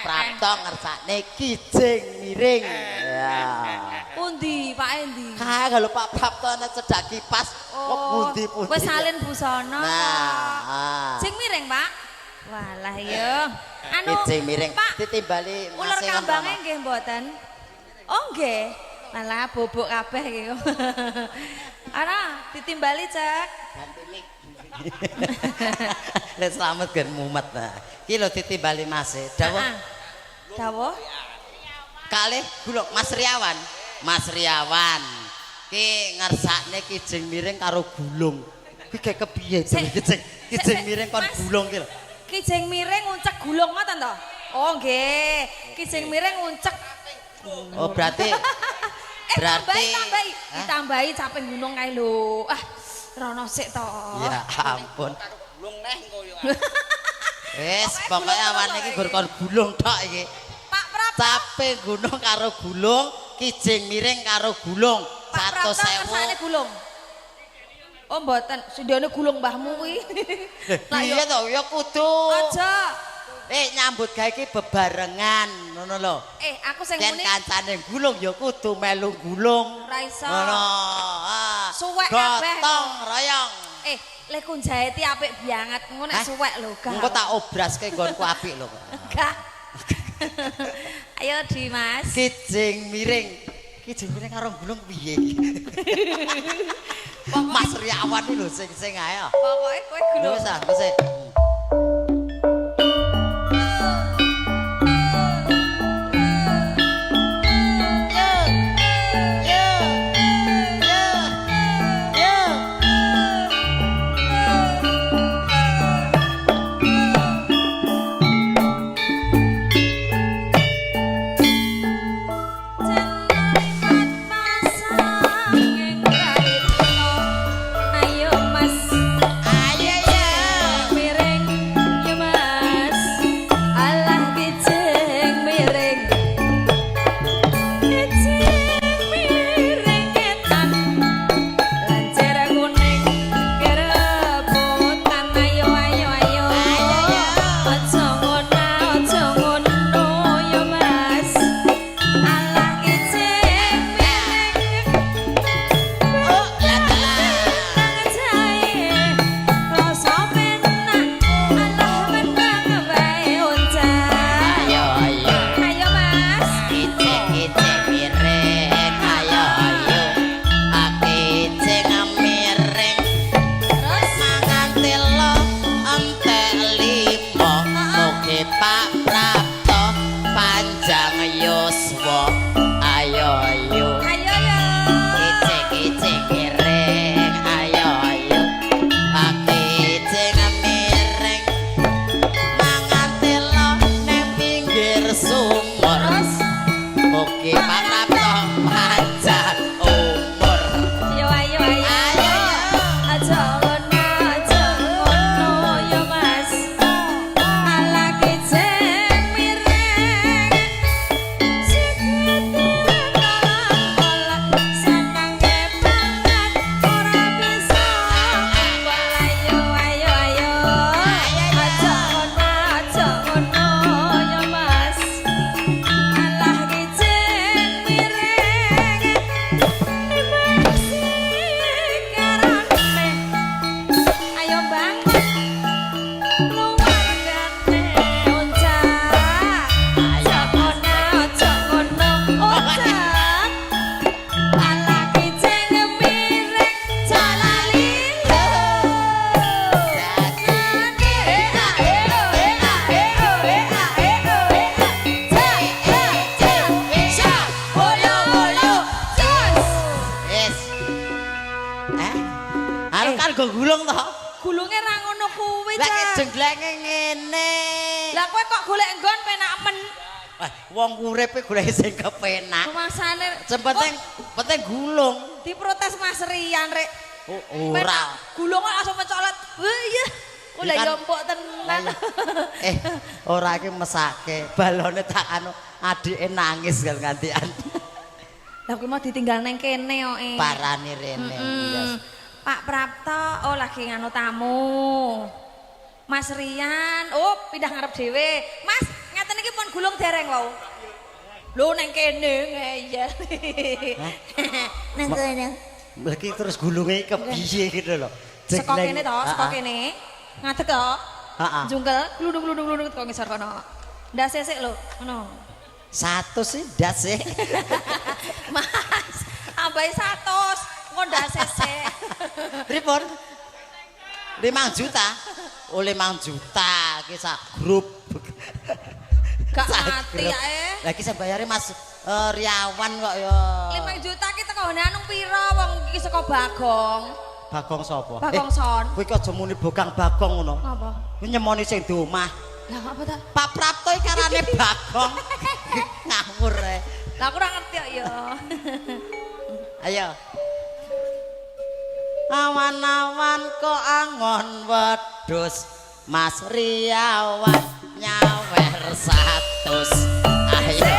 Prapto ngersakne kijing miring. Ya. Pundi, Pak endi? Kalau Pak Prapto ana cedak kipas kok pundi-pundi. Wis salin busana. Nah. Jing miring, Pak. Walah ya. Anu kijing miring Pak, ditimbali ular kambange nggih mboten? Oh nggih. Malah bobok kabeh iki. Ana ditimbali cek. Lek slamet gen mumet nah. Iki lho ditimbali Mas e. Dawuh. Dawuh. Kalih gulung Mas Riawan. Mas Riawan. Ki ngersakne kijing miring karo gulung. Ki gek kepiye kijing miring kon gulung ki lho. Kijing miring nguncek gulung ngoten to? Oh nggih. Kijing miring nguncek. Oh berarti ditambahi caping gunung kae lho. Ah, rono sik to. Ya ampun. Gulung neh engko yo. Wis pokoke awan iki gur kon gulung tok iki. Pak Prapto. Caping gunung karo gulung, kijing miring karo gulung. 100.000 gulung. Oh mboten, sindene gulung mbahmu kuwi. Iya to, ya kudu. Aja. Nyambut gawe iki bebarengan, ngono lho. Aku sing muni. Yen kancane gulung ya kudu melu gulung. Ora iso. Ngono. Suwek kabeh. Gotong royong. Lek kunjahiti apik banget, ngono nek suwek lho, Kak. Engko tak obraske nggonku apik lho. Kak. Ayo Dimas. Kijing miring. Kijing miring karo gulung piye iki? Mas Riawan iki lho sing ae. Pokoke kowe gulung. Wis ah, wis. gulung to. Gulunge ra ngono kuwi, Cak. Lah jengglenge ngene. Lah kowe kok golek nggon penak men. Wong urip e golek sing kepenak. Rumasane penting gulung. Diprotes Mas Rian rek. Ora. Gulung kok langsung mencolot. Iya. Kok lah yo mbok tenan. Ora iki mesake. Balone tak anu adike nangis kan gantian. Lah kuwi mau ditinggal nang kene kok. Parani rene. Pak Prapto, oh lagi nganu tamu. Mas Rian, oh pindah ngarep dhewe. Mas, ngaten iki pripun gulung dereng wau? Lho neng kene ngeyel. Nang kene. Lagi terus gulunge kepiye gitu loh. Saka kene to, saka kene. Ngadeg to. Heeh. Jungkel gludung kok ngisor kono. Ndas sik lho, ngono. 100 sih ndas sih. Mas, ambahe 100. Kok ndas sik. Pripun? 5 juta. Oh 5 juta ki sak grup. Gak mati ae. Lagi saya bayare Mas Riawan kok ya. 5 juta ki teko anu pira wong iki saka Bagong. Bagong sapa? Bagong Son. Kowe iki aja muni Bogang Bagong ngono. Apa? Kowe nyemoni sing di omah. Lah apa ta? Pak Prapto iki karane Bagong. Ngawur ae. Lah aku ora ngerti kok ya. Ayo. Awan-awan kok angon wedhus Mas Riawan nyawer 100. Ayo.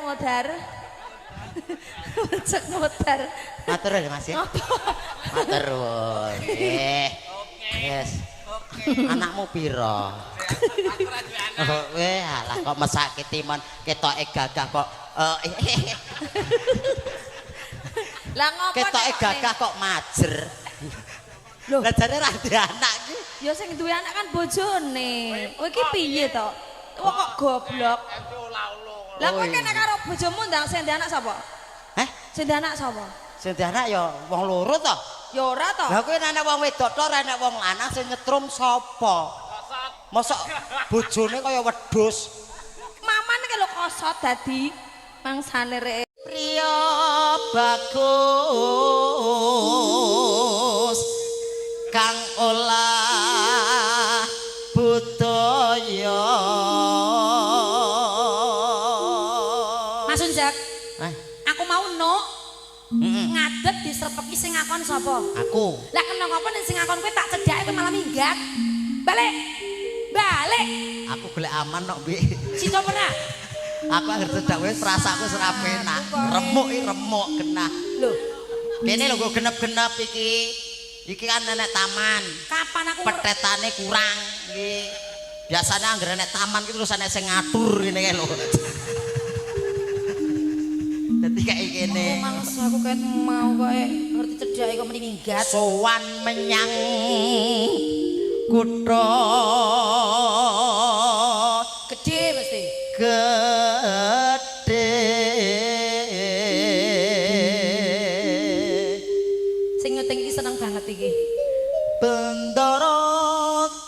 Modar. Cek modar. Matur ya Mas ya. Matur nuwun. Yes. Anakmu piro? Alah kok mesake timun ketoke gagah kok Lah ngopo ketoke gagah kok majer. Loh, Lah jare ra duwe anak iki. ya sing duwe anak kan bojone. Kowe iki piye to? Wong kok goblok. Lah kowe kene karo bojomu ndang sing ndek anak sapa? Heh, Sing ndek anak sapa? sing ndek anak ya wong loro to. Ya ora to. Lah kowe nek wong wedok tok ora nek wong lanang sing nyetrum sapa? Mosok bojone kaya wedhus. Maman iki lho kosot dadi mangsane rek. Priya bagus kang olah budaya. Mas Unjak, Eh, aku mau no ngadeg disrepeki sing ngakon sapa? aku. Lah kena apa ning sing ngakon kowe tak cedhake kowe malah minggat. Balik. Balik. Aku golek aman kok, Mbik. Sito pernah? Aku anggere cedak wis rasaku ora penak. Remuk iki remuk genah. Lho, Kene lho nggo genep-genep iki. Iki kan nenek taman. kapan aku Petetane kurang iki. Biasanya anggere nek taman iki terus ana sing ngatur ngene kae lho. Dadi kayak kene. mangsa aku ket mau kowe ngerti cedhake kok meni minggat. Sowan menyang kutha Gedhe mesti. gedhe. Sing nyuting iki seneng banget iki. Bendara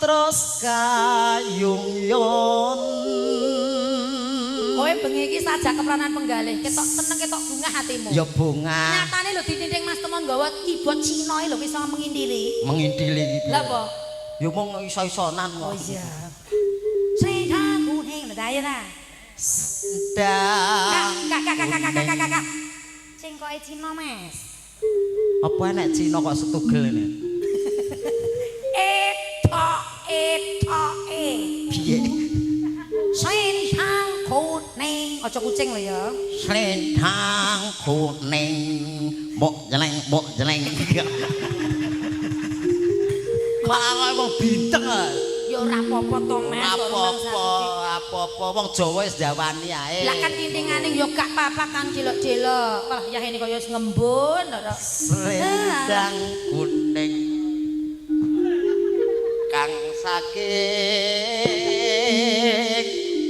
terus kayung-yung. Kowe bengi iki sajak keplanan penggalih, ketok seneng ketok bungah hatimu. Ya bunga Nyatane lho ditinding Mas Temon gawa keyboard Cina lho wis sama mengindili. mengindili iki. Lah apa? Ya mung iso-isonan kok. Oh iya. Sing kuning lho ayo ta. Sedang Kak. Sing koke Cina, Mas. apa enek Cina kok setugel ini? Etoke. Piye? Sing kuning. Aja kucing lho ya. Selendang kuning mbok jeleng malah wong binteng Ya ora apa-apa to, Mas. apa-apa wong Jawa wis jawani ae. Lah kan tintingane yo gak apa-apa kan cilok-cilok. Malah ya ini kaya wis ngembun to. Selendang kuning kang saking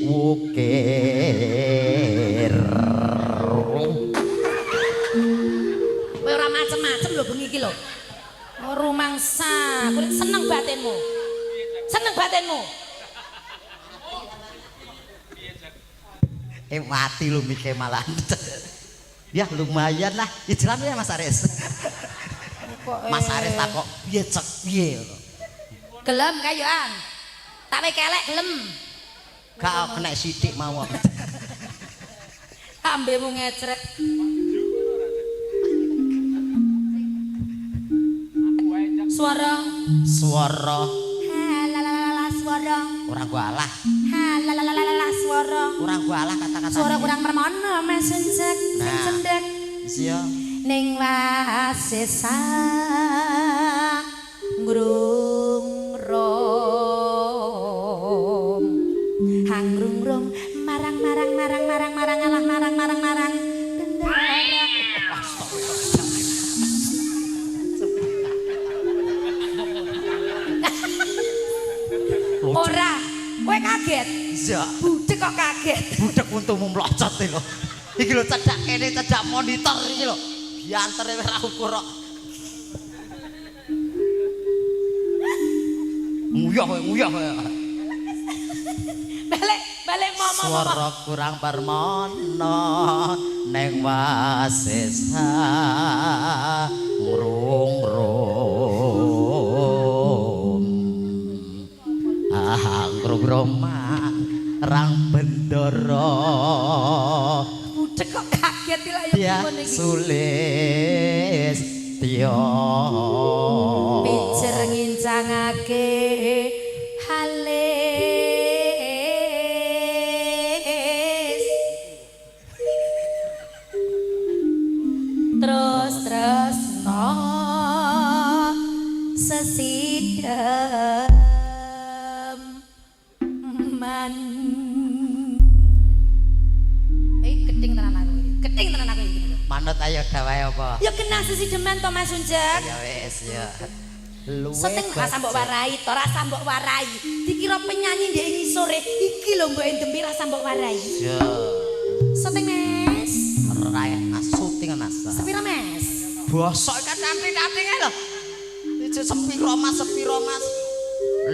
wukir. Kowe ora macem-macem lho bengi iki lho. Oh, rumangsa, kuwi seneng batinmu. Seneng batinmu. Mati lu mikir malah. Ya lumayan lah. Ijram ya Mas Aris. Mas Aris takok piye cek piye. Gelem kayuan. Tak we kelek gelem. Gak kena sithik mawon. Ambemu ngecrek. Suara halalala suara Ora gua alah. halalala suara Ora gua alah kata-kata. Suara kurang permono mesenjek sing cendek Iya. ning wasesa ngrung-rum hangrung-rum marang-marang marang-marang alah marang-marang gendara. Ora, kowe kaget. Iya. Budek kok kaget. Budek untumu mlocot iki lho. Iki lho cedak kene cedak monitor iki lho. Diantere ora ukur kok. Nguyah kowe. Balik momo. Swara kurang permono ning wasesa ngrung-rum. Ngrung-ruman rang bendara. Budek kok kaget iki lho Ya sulis tiyo pijer ngincangake halis terus no sesidem man Keting tenan aku iki. manut ayo gawe apa Ya kena sesideman to Mas Sunjek. ya wis ya luwe Setting rasa mbok warai to, rasa mbok warai. Dikira penyanyi ndek ngisore, iki lho mbok endempi rasa mbok warai. ya Setting Mas. raya syuting Mas Sepira Mas? bosok kan cantik-cantik lho iki sepiro Mas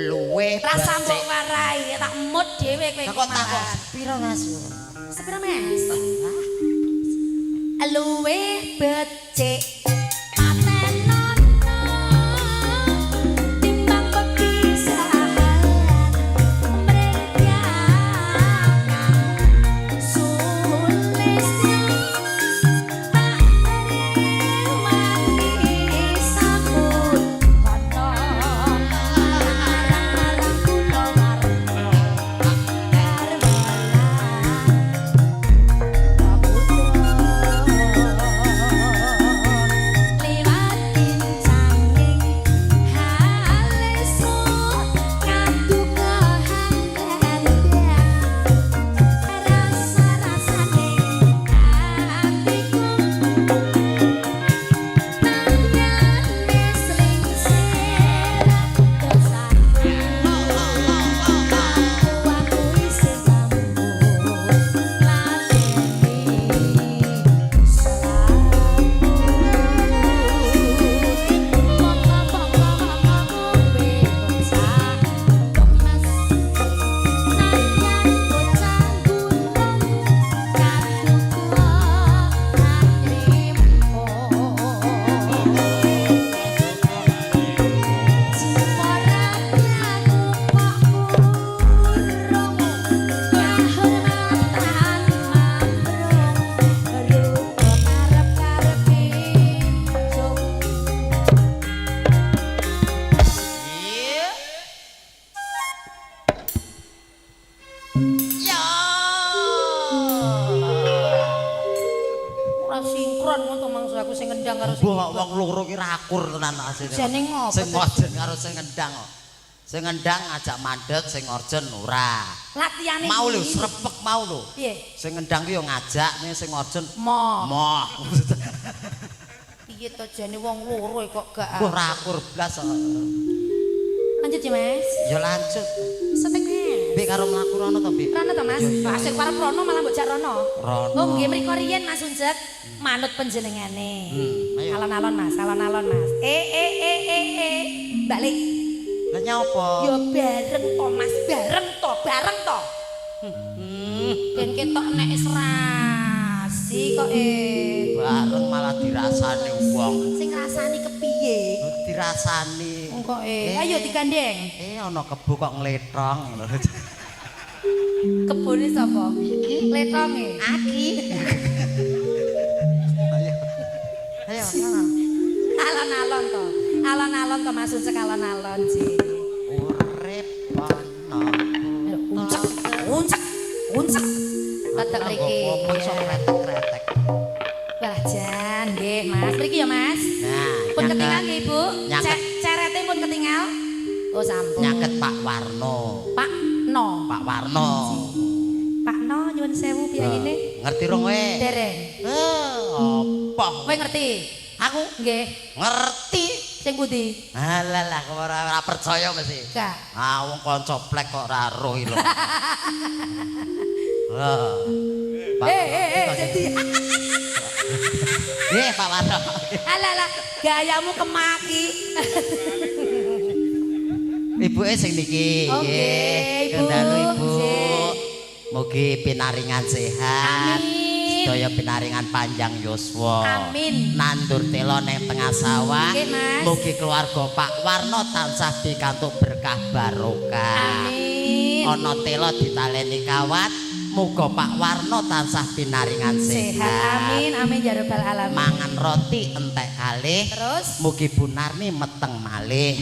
luwe Rasa mbok warai, tak mood dhewe kowe iki. kok takok sepiro Mas Sepira Mas? Luwe becik wong loro ki rakur tenan asine. Jane ngopo? Sing orjen karo sing ngendang kok. Sing ngendang ngajak mandeg, sing orjen ora. Latihane mau lho srepek mau lho. Piye? Sing ngendang ki yo ngajak, ning sing orjen Moh. Piye to jane wong loro kok gak. Wah rakur blas kok. Lanjut ya, Mas. Ya lanjut. Setek Mas. Mbek karo mlaku rono to, Mbek? Rono to, Mas. Lah sing parep rono malah mbok jak rono. Rono. Oh, nggih mriko riyen Mas Unjek manut panjenengane. Ayo. Alon-alon Mas, alon-alon Mas. Balik. Lah nyapa? Ya bareng to, Mas. Bareng to. Ben ketok nek serasi kok Bareng malah dirasani wong. sing rasani kepiye? Dirasani. Kok ayo digandeng. Ana kebo kok ngletong. Kebone sapa? Letonge. Aki. Ayo. Alon-alon to. Alon-alon to Mas Ucek alon-alon Ji. Urip ana. Uncek. Tetek mriki. Iso kretek-kretek. Wah jan nggih Mas. Mriki ya Mas. Nah, Pun ketinggal nggih Ibu. Nyaket. Cerete pun ketinggal. Oh sampun. Nyaket Pak Warno. Pak No. Pak Warno. Pak No nyuwun sewu piyayine. Ngerti rong we? Dereng. Apa? Kowe ngerti? Aku Nggih. ngerti. Sing pundi? Alah, kok ora percaya mesti. Gak. Ah, wong kanca plek kok ora roh iki lho. Pak. Jadi Pak Warno. alah gayamu kemaki. Ibuke sing niki. Oke, Ibu. Kendalu Ibu. Sik. Mugi pinaringan sehat. Amin. Sedaya pinaringan panjang yuswa. Amin. Nandur telo ning tengah sawah. Oke, Mas. Mugi keluarga Pak Warno tansah pikantuk berkah barokah. Amin. Ana telo ditaleni kawat. Muga Pak Warno tansah pinaringan Sehat. sehat. Amin ya rabbal alamin. Mangan roti entek kalih. Terus Mugi Bu Narni meteng malih.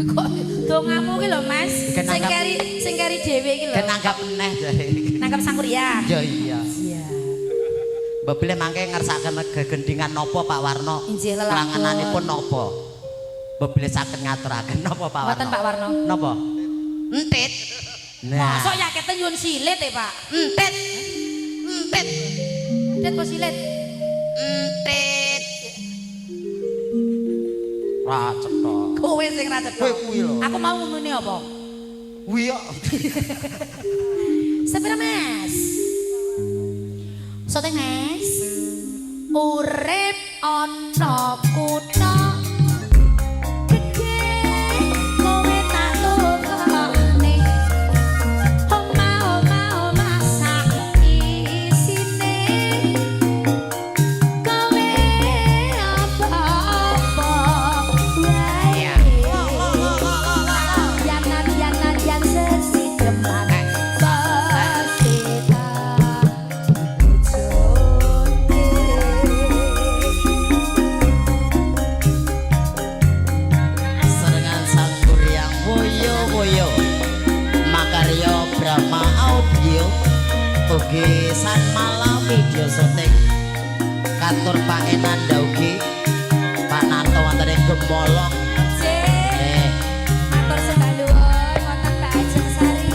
kok dongamu ki lho Mas. Kenanggap- Sing keri dhewe iki lho. Kenanggap meneh. Nangkep sangkuriang. Ya iya. Iya. Mbok bilih mangke ngersakaken gegendingan napa Pak Warno? Injih lelakon. Langenanipun napa? Mbok bilih saged ngaturaken napa Pak Warno? Mboten Pak Warno. Napa? Entit. Nah, Mosok yakete nyuwun silit Pak. entit. Entit. Dit kok silit. Entit. Ra cetha. Kowe sing ra cetha. Kowe kuwi lho. Aku mau ngomongne apa? Kuwi kok. Sepira Mas? Sote Mas. Urip ana kutha gedhe kowe tak tukane. Omah sak isine. Kowe apa-apa wae. Yan sesi deman sesita bojone. Serengan sang kuryang woyo-woyo. Makarya Brahma Audio. Ugi San Malam video syuting. Kantor Pak Enanda ugi. Pak Narto wonten ing Gemolong. Matur sembah nuwun wonten Mbak Ajeng Sari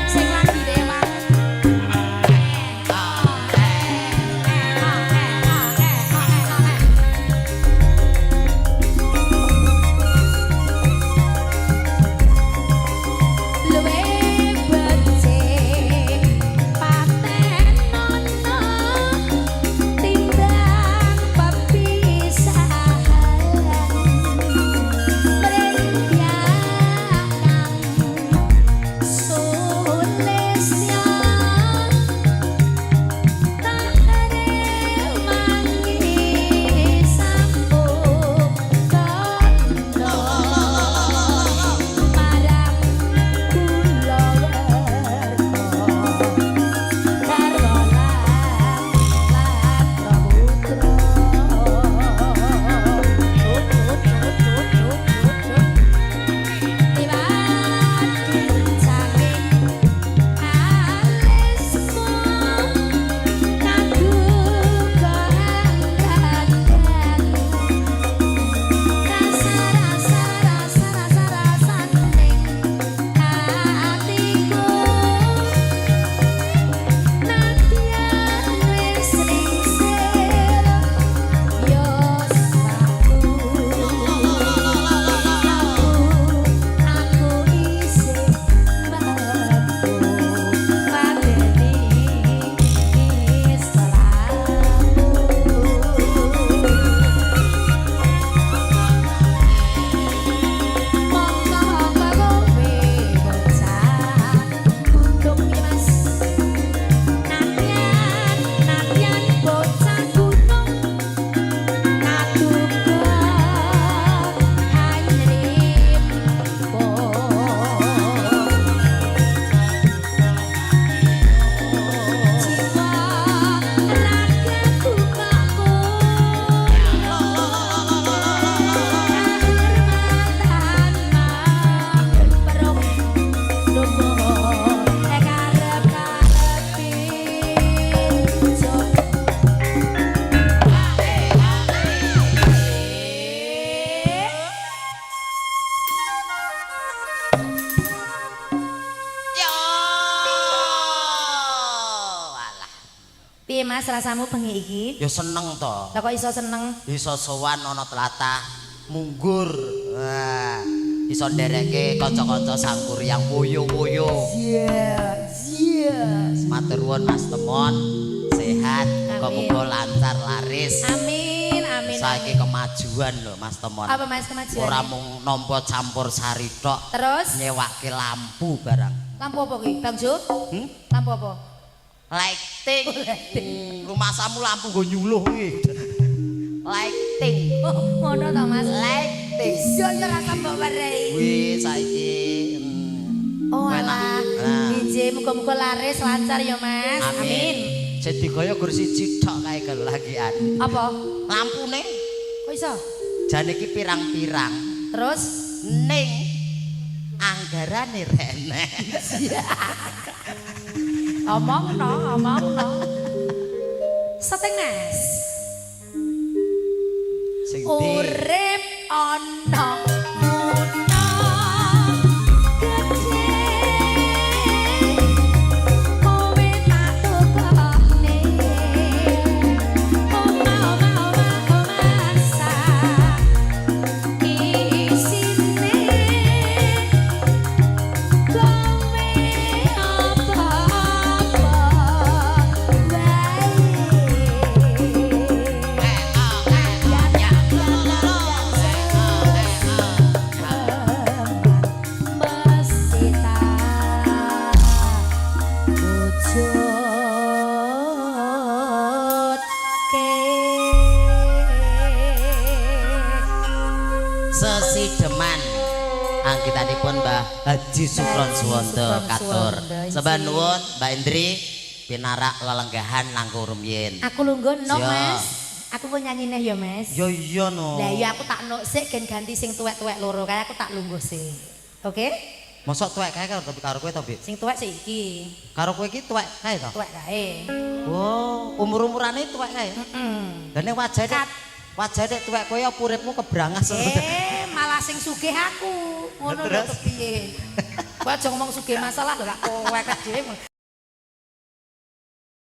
sing lagi rewang. Luwe becik paten nono timbang pepisahan. Mas rasamu bengi iki? Ya seneng to. Lah kok iso seneng? Iso sowan ana tlatah munggur. Wah, iso ndereke kanca-kanca sangkuriang woyo-woyo. Iya. Matur nuwun Mas Temon, sehat, muga-muga lancar laris. Amin, amin. Saiki kemajuan lho Mas Temon. Apa Mas kemajuan? Ora mung nampa campur sari tok. Terus nyewake lampu barang. lampu apa ki? Bang Jo? Lampu apa? Lighting. Rumah samu lampu nggo nyuluh iki. Lighting. Ngono to Mas? Lighting. Iya ya rasa mbok werehi. Wih saiki. Oh alah. Nggih, muga-muga laris lancar ya Mas. Amin. Jadi kaya gur siji tok kae kelagian. Apa? Lampune Kok iso? jane iki pirang-pirang. Terus Ning anggarane rene. omongno. Setengah. Sing Urip ana guna gede kowe tak tukokne masa isine kowe apa-apa mesti tak wujudke. Sesideman angkitanipun Mbah Haji Sukron Suwondo katur. Sembah nuwun Mbak Indri pinarak lelenggahan langkung rumiyin. Aku lungguh nok Siap. Mas. Aku mau nyanyi neh ya Mas. Yo iya no. Lah ya aku tak nok sik gen ganti sing tuwek-tuwek loro kae aku tak lungguh sih. Oke? Mosok tuwek kae karo kowe to, Bik? Sing tuwek sik iki. Karo kowe iki tuwek kae to? Tuwek kae. Oh, umur-umurane tuwek kae. Heeh. Lah nek wajah nek tuwek kowe apa uripmu kebrangas. Malah sing sugih aku. Ngono lho Terus? kepiye. Kowe aja ngomong sugih masalah lho gak tuwek dhewe.